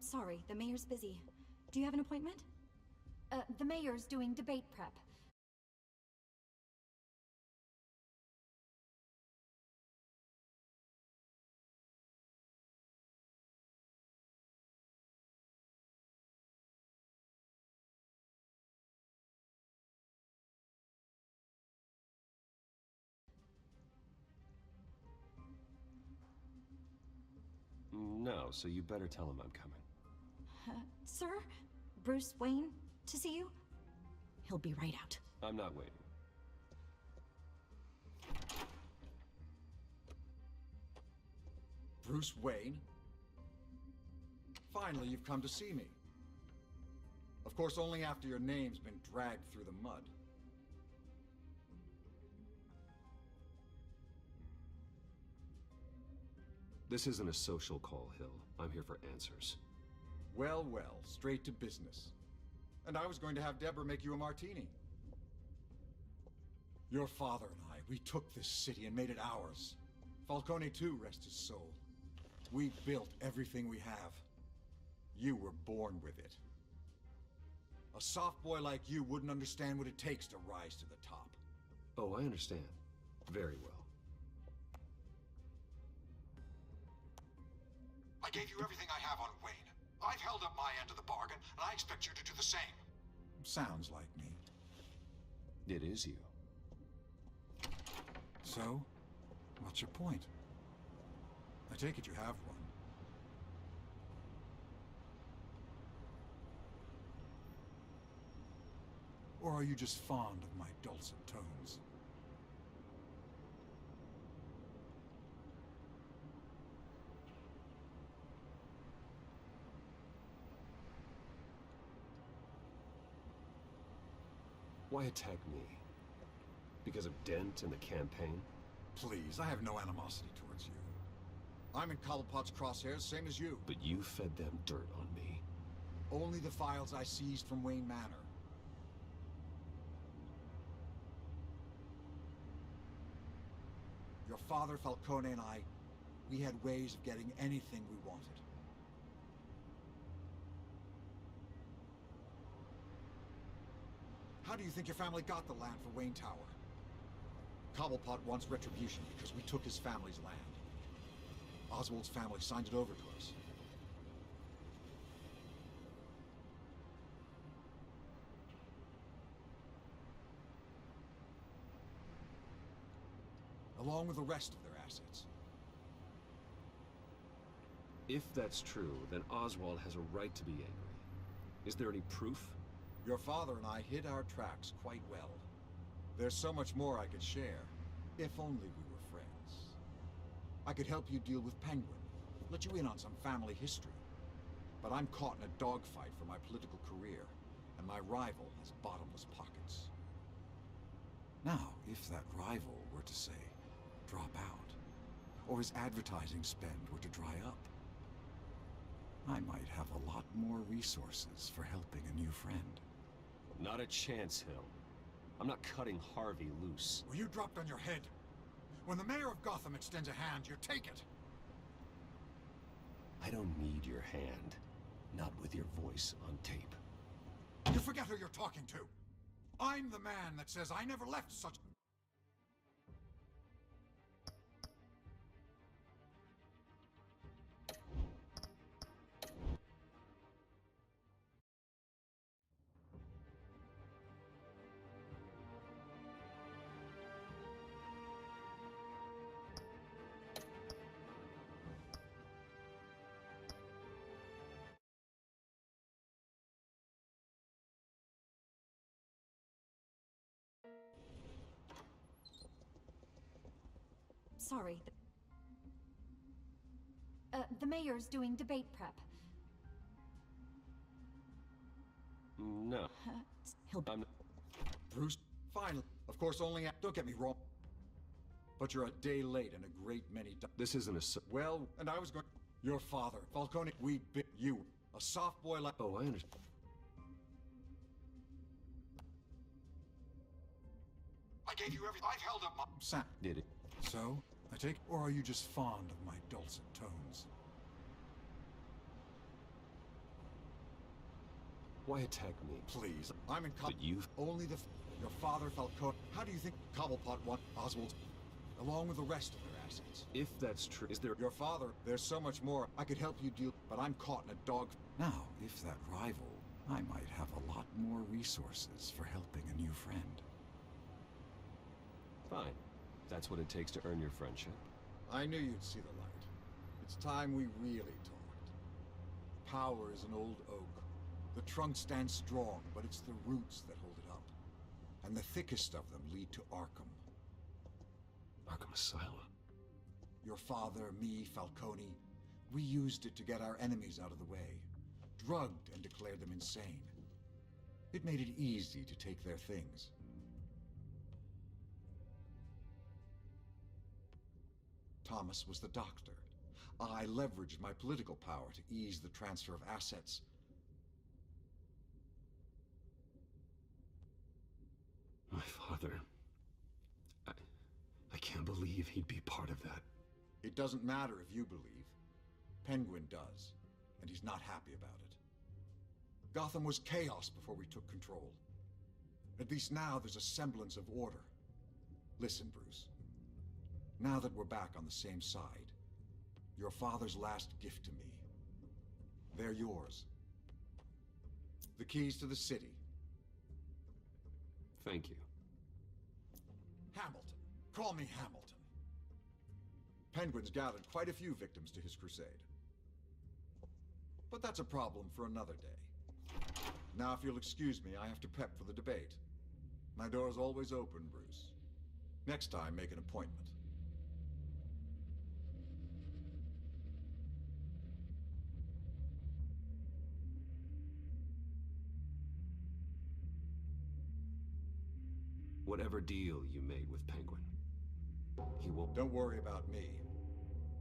sorry, the mayor's busy. Do you have an appointment? The mayor's doing debate prep. No, so you better tell him I'm coming. Sir? Bruce Wayne? To see you? He'll be right out. I'm not waiting. Bruce Wayne? Finally, you've come to see me. Of course, only after your name's been dragged through the mud. This isn't a social call, Hill. I'm here for answers. Well, well, straight to business. And I was going to have Deborah make you a martini. Your father and I, we took this city and made it ours. Falcone too, rest his soul. We built everything we have. You were born with it. A soft boy like you wouldn't understand what it takes to rise to the top. Oh, I understand. Very well. I gave you everything I have on Wayne. I've held up my end of the bargain, and I expect you to do the same. Sounds like me. It is you. So, what's your point? I take it you have one. Or are you just fond of my dulcet tones? Why attack me? Because of Dent and the campaign? Please, I have no animosity towards you. I'm in Cobblepot's crosshairs, same as you. But you fed them dirt on me. Only the files I seized from Wayne Manor. Your father, Falcone, and I, we had ways of getting anything we wanted. How do you think your family got the land for Wayne Tower? Cobblepot wants retribution because we took his family's land. Oswald's family signed it over to us. Along with the rest of their assets. If that's true, then Oswald has a right to be angry. Is there any proof? Your father and I hid our tracks quite well. There's so much more I could share, if only we were friends. I could help you deal with Penguin, let you in on some family history. But I'm caught in a dogfight for my political career, and my rival has bottomless pockets. Now, if that rival were to say, drop out, or his advertising spend were to dry up, I might have a lot more resources for helping a new friend. Not a chance, Hill. I'm not cutting Harvey loose. Well, you dropped on your head. When the mayor of Gotham extends a hand, you take it. I don't need your hand. Not with your voice on tape. You forget who you're talking to. I'm the man that says I never left such... Sorry. The mayor's doing debate prep. No. He'll... Bruce, finally. Of course, only... Don't get me wrong. But you're a day late and a great many... This isn't a... Well, and I was going... Your father, Falcone, we bit you. A soft boy like... Oh, I understand. I gave you everything. I've held up my... Sam. Did it? So, I take... Or are you just fond of my dulcet tones? Why attack me? Please, I'm in But you've... Only your father, Falcone. How do you think Cobblepot won Oswald, along with the rest of their assets? If that's true, is there... Your father, there's so much more. I could help you deal, but I'm caught in a dog... Now, if that rival, I might have a lot more resources for helping a new friend. Fine. That's what it takes to earn your friendship. I knew you'd see the light. It's time we really talked. Power is an old oak. The trunk stands strong, but it's the roots that hold it up. And the thickest of them lead to Arkham. Arkham Asylum? Your father, me, Falcone, we used it to get our enemies out of the way. Drugged and declared them insane. It made it easy to take their things. Thomas was the doctor. I leveraged my political power to ease the transfer of assets. My father... I can't believe he'd be part of that. It doesn't matter if you believe. Penguin does, and he's not happy about it. Gotham was chaos before we took control. At least now there's a semblance of order. Listen, Bruce. Now that we're back on the same side, your father's last gift to me, they're yours. The keys to the city. Thank you. Hamilton. Call me Hamilton. Penguin's gathered quite a few victims to his crusade. But that's a problem for another day. Now, if you'll excuse me, I have to prep for the debate. My door's always open, Bruce. Next time, make an appointment. Whatever deal you made with Penguin, he won't... Don't worry about me.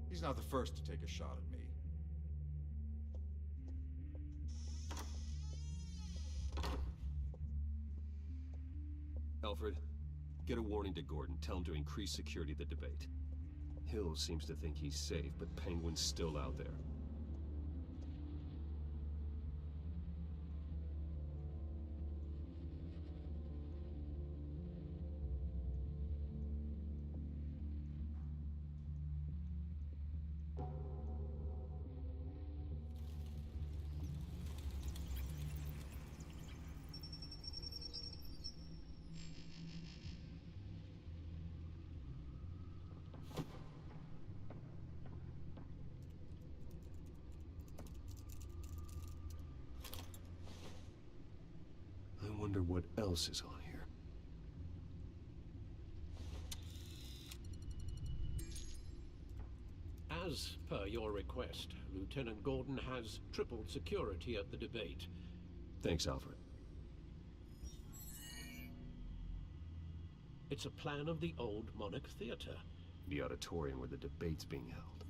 He's not the first to take a shot at me. Alfred, get a warning to Gordon. Tell him to increase security of the debate. Hill seems to think he's safe, but Penguin's still out there. I wonder what else is on here. As per your request, Lieutenant Gordon has tripled security at the debate. Thanks, Alfred. It's a plan of the old Monarch Theater. The auditorium where the debate's being held.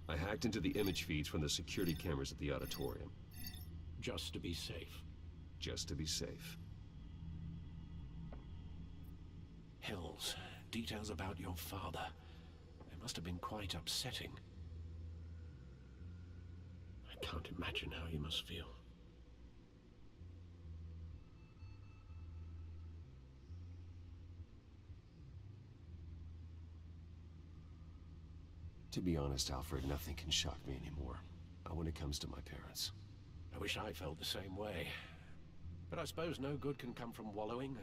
I hacked into the image feeds from the security cameras at the auditorium. Just to be safe. Just to be safe. Hills, details about your father. They must have been quite upsetting. I can't imagine how you must feel. To be honest, Alfred, nothing can shock me anymore. Not when it comes to my parents. I wish I felt the same way. But I suppose no good can come from wallowing.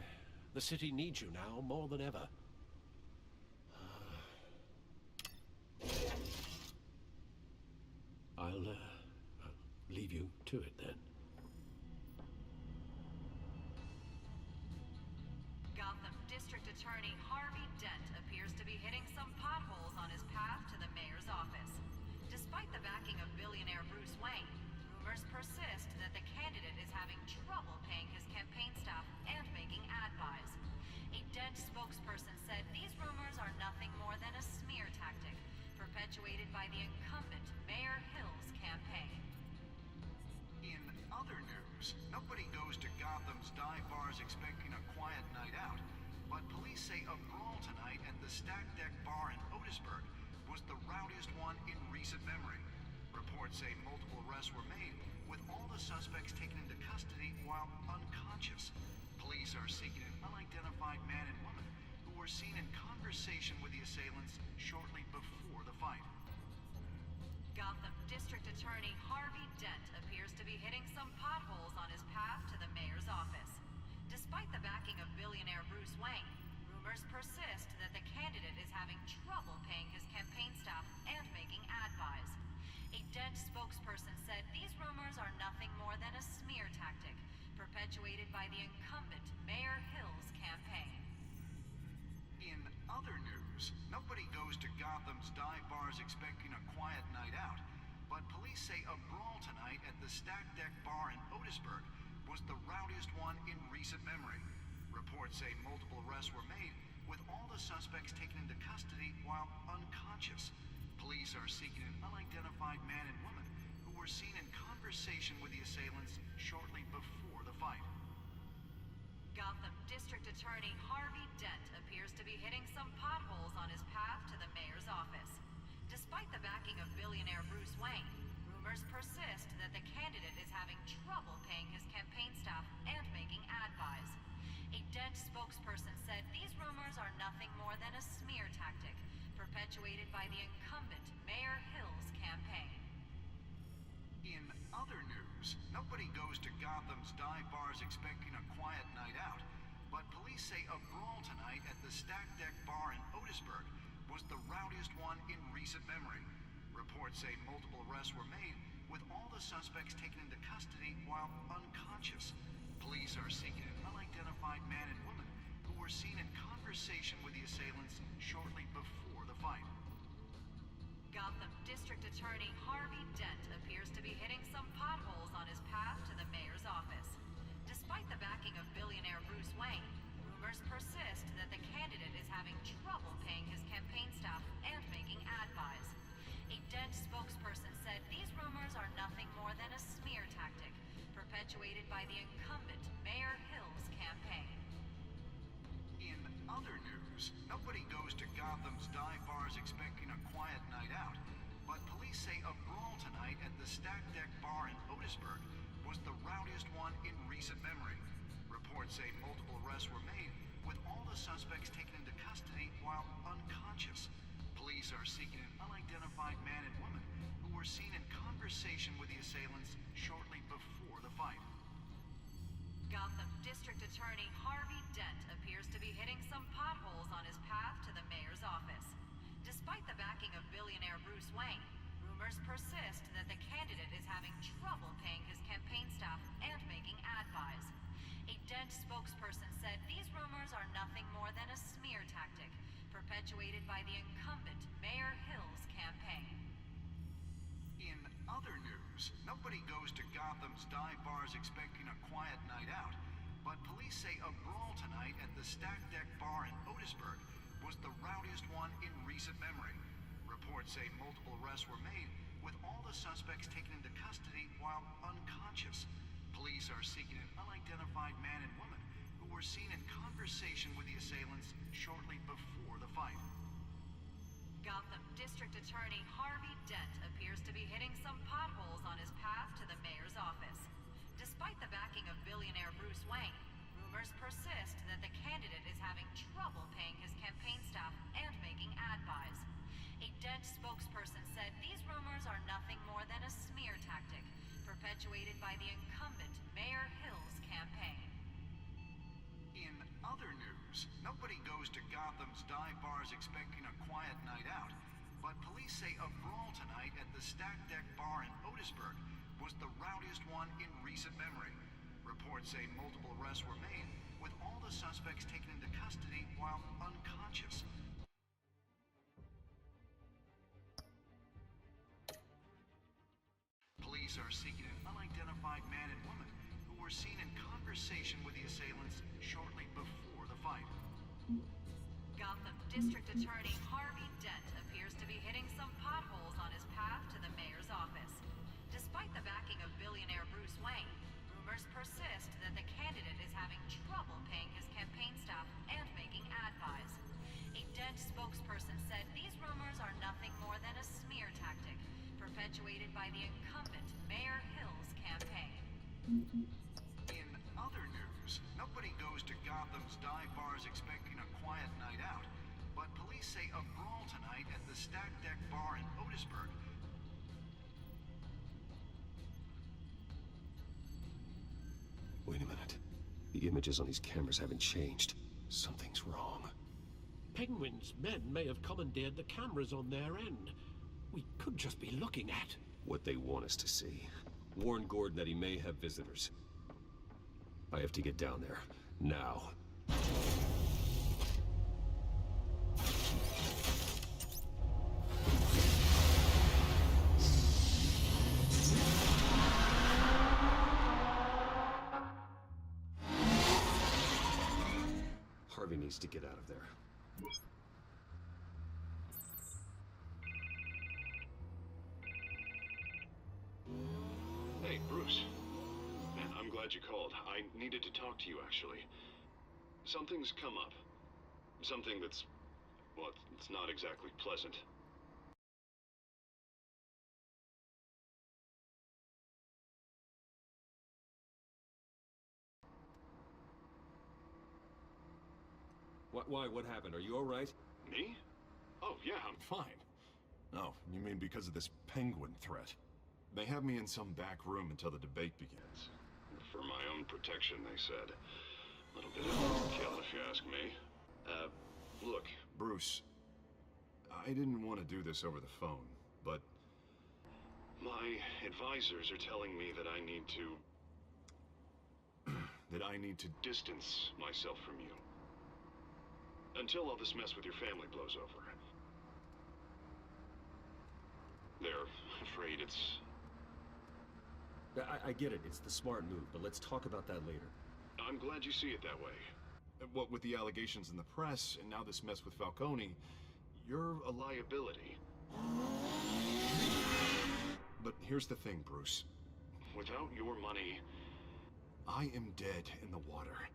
The city needs you now more than ever. I'll leave you to it then. Gotham District Attorney Harvey Dent appears to be hitting some potholes on his path to the mayor's office. Despite the backing of billionaire Bruce Wayne, rumors persist that the candidate is having trouble paying his campaign staff and making ad buys. A Dent spokesperson said these rumors are nothing more than a smear tactic, perpetuated by the incumbent Mayor Hill's campaign. In other news, nobody goes to Gotham's dive bars expecting a quiet night out, but police say a brawl tonight at the Stack Deck Bar in Otisburg was the rowdiest one in recent memory. Reports say multiple arrests were made, with all the suspects taken into custody while unconscious. Police are seeking an unidentified man and woman who were seen in conversation with the assailants shortly before the fight. Gotham District Attorney Harvey Dent appears to be hitting some potholes on his path to the mayor's office. Despite the backing of billionaire Bruce Wayne, rumors persist that the candidate is having trouble paying his campaign staff and making ad buys. A Dent spokesperson said these rumors are nothing more than a smear tactic, perpetuated by the incumbent Mayor Hill's campaign. In other news, nobody goes to Gotham's dive bars expecting a quiet night out, but police say a brawl tonight at the Stack Deck Bar in Otisburg was the rowdiest one in recent memory. Reports say multiple arrests were made, with all the suspects taken into custody while unconscious. Police are seeking an unidentified man and woman who were seen in conversation with the assailants shortly before the fight. Gotham District Attorney Harvey Dent appears to be hitting some potholes on his path to the mayor's office. Despite the backing of billionaire Bruce Wayne, rumors persist that the candidate is having trouble paying his campaign staff and making ad buys. A Dent spokesperson said these rumors are nothing more than a smear tactic, perpetuated by the incumbent Mayor Hill's campaign. In other news, nobody goes to Gotham's dive bars expecting a quiet night out, but police say a brawl tonight at the Stack Deck Bar in Otisburg was the rowdiest one in recent memory. Reports say multiple arrests were made, with all the suspects taken into custody while unconscious. Police are seeking an unidentified man and woman who were seen in conversation with the assailants shortly before the fight. Gotham District Attorney Harvey Dent appears to be hitting some potholes on his path to the mayor's office. Despite the backing of billionaire Bruce Wayne, rumors persist that the candidate is having trouble paying his campaign staff and making ad buys. A Dent spokesperson said these rumors are nothing more than a smear tactic, perpetuated by the incumbent Mayor Hill's campaign. In other news, nobody goes to Gotham's dive bars expecting a quiet night out, but police say a brawl tonight at the Stack Deck Bar in Otisburg was the rowdiest one in recent memory. Reports say multiple arrests were made, with all the suspects taken into custody while unconscious. Police are seeking an unidentified man and woman who were seen in conversation with the assailants shortly before the fight. Gotham District Attorney Harvey Dent appears to be hitting some potholes on his path to the mayor's office. Despite the backing of billionaire Bruce Wayne, rumors persist that the candidate is having trouble paying his campaign staff and making ad buys. A Dent spokesperson said these rumors are nothing more than a smear tactic, perpetuated by the incumbent Mayor Hill's campaign. In other news, nobody goes to Gotham's dive bars expecting a quiet night out, but police say a brawl tonight at the Stack Deck Bar in Otisburg was the rowdiest one in recent memory. Reports say multiple arrests were made, with all the suspects taken into custody while unconscious. Police are seeking an unidentified man and woman who were seen in conversation with the assailants shortly before the fight. Gotham District Attorney Harvey Dent appears to be hitting some potholes on his path to the mayor's office. Despite the backing of billionaire Bruce Wayne, rumors persist that the candidate is having trouble paying his campaign staff and making ad buys. A Dent spokesperson said these rumors are nothing more than a smear tactic, perpetuated by the incumbent Mayor Hill's campaign. In other news, nobody goes to Gotham's dive bars expecting a quiet night out, but police say a brawl tonight at the Stack Deck Bar in Otisburg was the rowdiest one in recent memory. Reports say multiple arrests were made, with all the suspects taken into custody while unconscious. Police are seeking an unidentified man and woman who were seen in conversation with the assailants shortly before the fight. Gotham District Attorney Harvey Dent appears to be hitting some potholes on his path to the mayor's office. Despite the backing of billionaire Bruce Wayne, rumors persist that the candidate is having trouble paying his campaign staff and making ad buys. A Dent spokesperson said these rumors are nothing more than a smear tactic, perpetuated perpetuated by the incumbent Mayor Hill's campaign. In other news, nobody goes to Gotham's dive bars expecting a quiet night out, but police say a brawl tonight at the Stack Deck Bar in Otisburg. Wait a minute. The images on these cameras haven't changed. Something's wrong. Penguin's men may have commandeered the cameras on their end. We could just be looking at What they want us to see. Warn Gordon that he may have visitors. I have to get down there. Now. Harvey needs to get out of there. Hey, Bruce. Man, I'm glad you called. I needed to talk to you, actually. Something's come up. Something that's... well, it's not exactly pleasant. Why? What happened? Are you all right? Me? Oh, yeah, I'm fine. Oh, you mean because of this penguin threat? They have me in some back room until the debate begins. For my own protection, they said. A little bit of overkill, if you ask me. Look. Bruce, I didn't want to do this over the phone, but... my advisors are telling me that I need to... that I need to... distance myself from you. Until all this mess with your family blows over. They're afraid it's... I get it. It's the smart move, but let's talk about that later. I'm glad you see it that way. What with the allegations in the press, and now this mess with Falcone, you're a Liability. But here's the thing, Bruce. Without your money... I am dead in the water.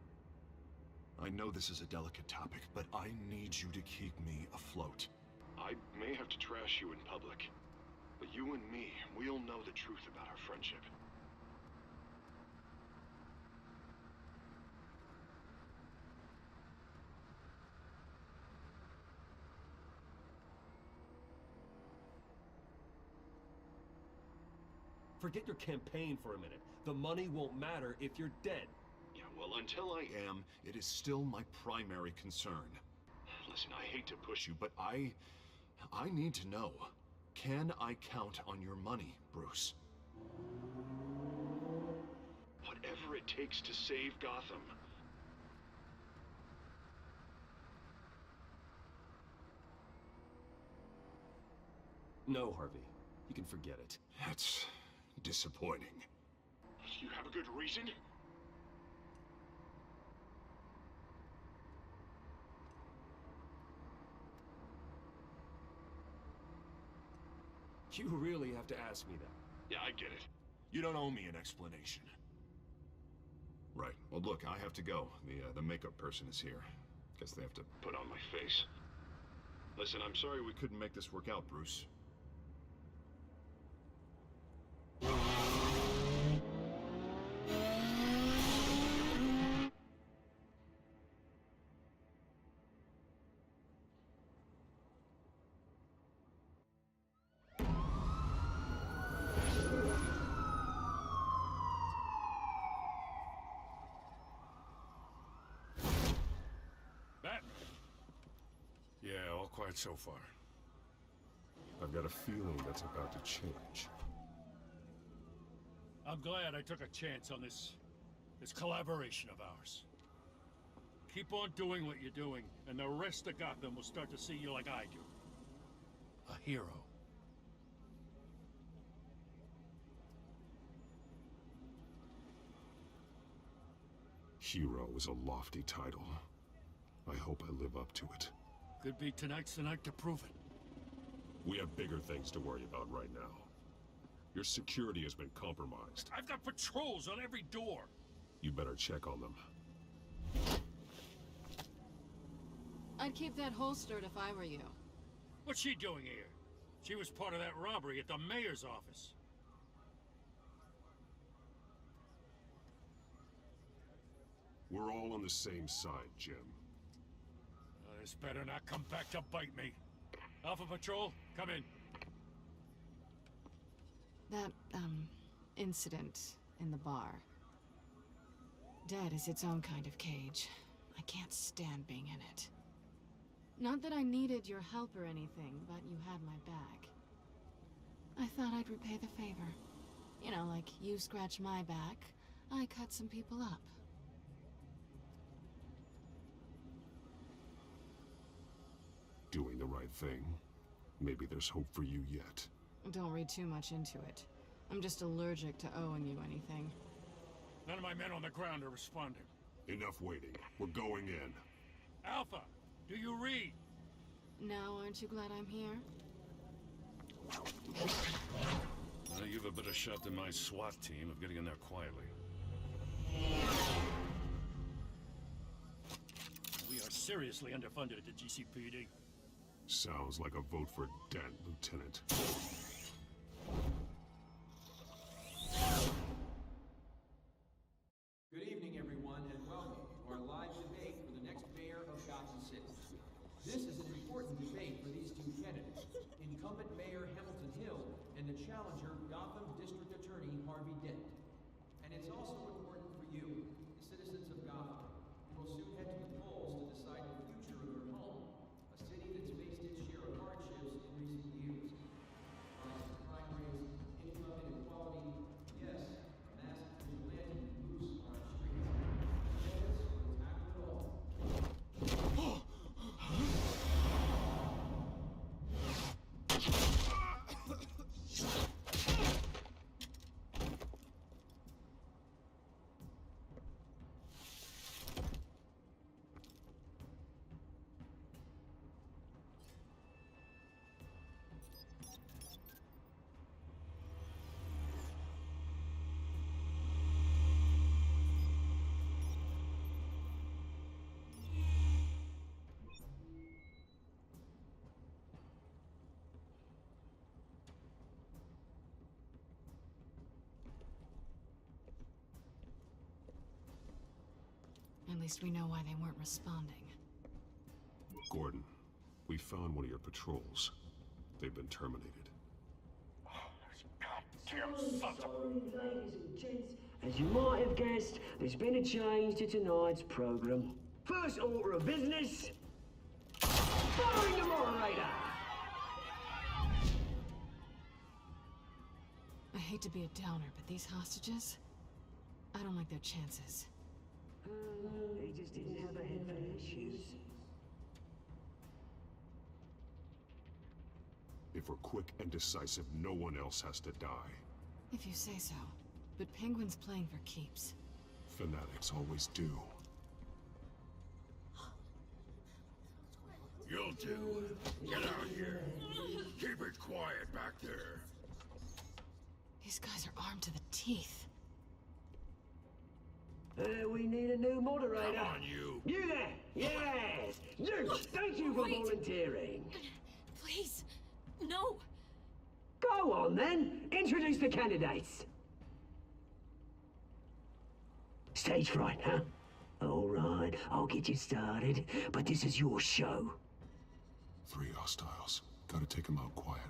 I know this is a delicate topic, but I need you to keep me afloat. I may have to trash you in public. But you and me, we'll know the truth about our friendship. Forget your campaign for a minute. The money won't matter if you're dead. Yeah, well, until I am... It is still my primary concern. Listen, I hate to push you, But I need to know. Can I count on your money, Bruce? whatever it takes to save Gotham. No, Harvey. You can forget it. That's disappointing. You have a good reason? You really have to ask me that. Yeah, I get it. You don't owe me an explanation. Right. Well, look, I have to go. The makeup person is here. Guess they have to Put on my face. Listen, I'm sorry we couldn't make this work out, Bruce. Yeah, all quiet so far. I've got a feeling that's about to change. I'm glad I took a chance on this collaboration of ours. Keep on doing what you're doing, and the rest of Gotham will start to see you like I do. A hero. Hero is a lofty title. I hope I live up to it. Could be tonight's the night to prove it. We have bigger things to worry about right now. Your security has been compromised. I've got patrols on every door. You better check on them. I'd keep that holstered if I were you. What's she doing here? She was part of that robbery at the mayor's office. We're all on the same side, Jim. This better not come back to bite me. Alpha Patrol, come in. That, incident in the bar. Dead is its own kind of cage. I can't stand being in it. Not that I needed your help or anything, but you had my back. I thought I'd repay the favor. You know, like you scratch my back, I cut some people up. Doing the right thing. Maybe there's hope for you yet. Don't read too much into it. I'm just allergic to owing you anything. None of my men on the ground are responding. Enough waiting. We're going in. Alpha, do you read? Now, aren't you glad I'm here? You've a better shot than my SWAT team of getting in there quietly. We are seriously underfunded at the GCPD. Sounds like a vote for Dent, Lieutenant. Good evening, everyone, and welcome to our live debate for the next mayor of Gotham City. This is an important debate for these two candidates, incumbent Mayor Hamilton Hill and the challenger Gotham District Attorney Harvey Dent. And it's also important for you, the citizens of Gotham, who will soon head to the polls to decide the future of your home, a city that's faced its share of hardships in recent years. Rising crime rates, income inequality, yes, a massive vigilante loose on our streets. Yes, we'll tackle it all. At least we know why they weren't responding. Gordon, we found one of your patrols. They've been terminated. Goddamn sons of... Ladies and gents, as you might have guessed, there's been a change to tonight's program. First order of business, firing the moderator! I hate to be a downer, but these hostages, I don't like their chances. He just didn't have a head for their shoes. If we're quick and decisive, no one else has to die. If you say so. But Penguin's playing for keeps. Fanatics always do. You'll do. Get out here. Keep it quiet back there. These guys are armed to the teeth. We need a new moderator. Come on, you. You there! Yes! You! Thank you for volunteering. Please, no. Go on then. Introduce the candidates. Stage fright, huh? All right, I'll get you started, but this is your show. 3 hostiles. Gotta take them out quietly.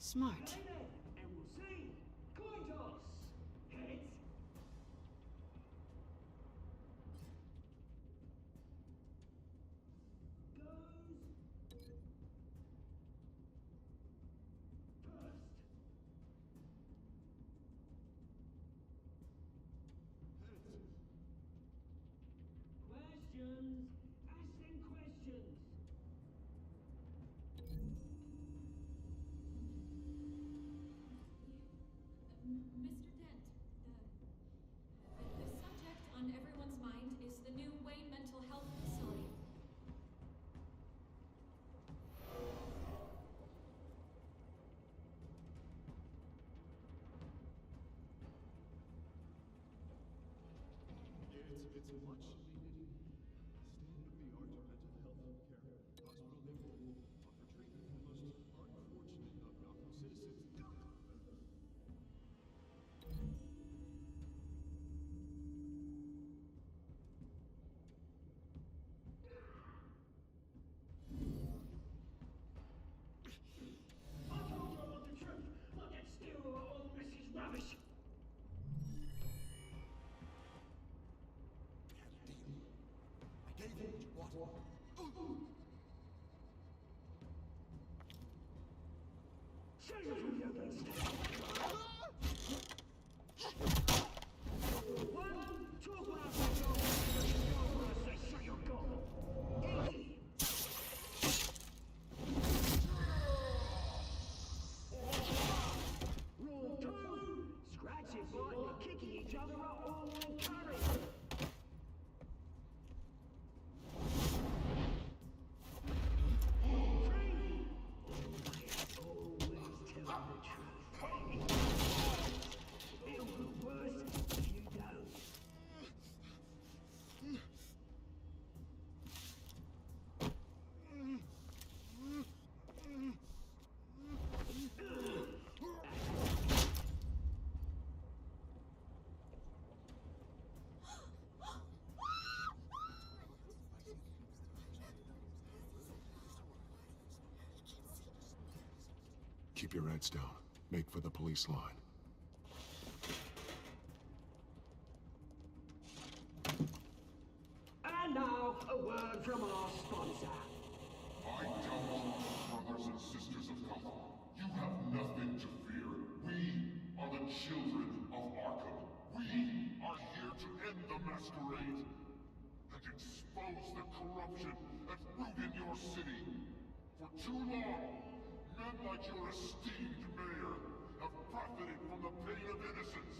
Smart. And we'll see. Coin toss. Heads. much needed state-of-the-art mental health care hospital they will offer treatment for the most unfortunate of Gotham citizens. I told you I want the truth, not that stew or old Mrs. Rubbish. I gave you what you want. Serious with you against one, talk when I say go, go when I say shut your gob. Easy. Rule 2, scratching, biting, and kicking each other up all will carry. Keep your heads down. Make for the police line. And now, a word from our sponsor. I tell you, brothers and sisters of Gotham, you have nothing to fear. We are the children of Arkham. We are here to end the masquerade and expose the corruption that's rooted in your city. For too long, men like your esteemed mayor have profited from the pain of innocence.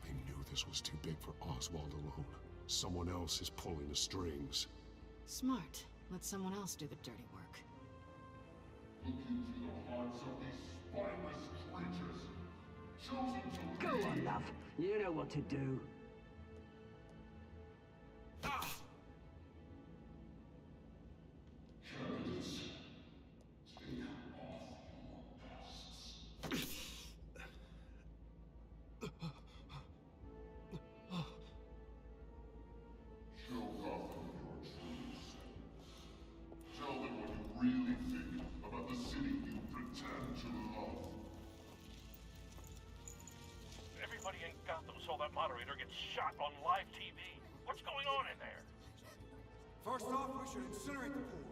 I knew this was too big for Oswald alone. Someone else is pulling the strings. Smart. Let someone else do the dirty work. Look into the hearts of these spineless creatures, chosen to Go on, love. You know what to do. Candidates, take off your masks. Show Gotham your true self. Tell them what you really think about the city you pretend to love. Everybody in Gotham saw that moderator get shot on live TV. What's going on in there? First off, we should incinerate the pool.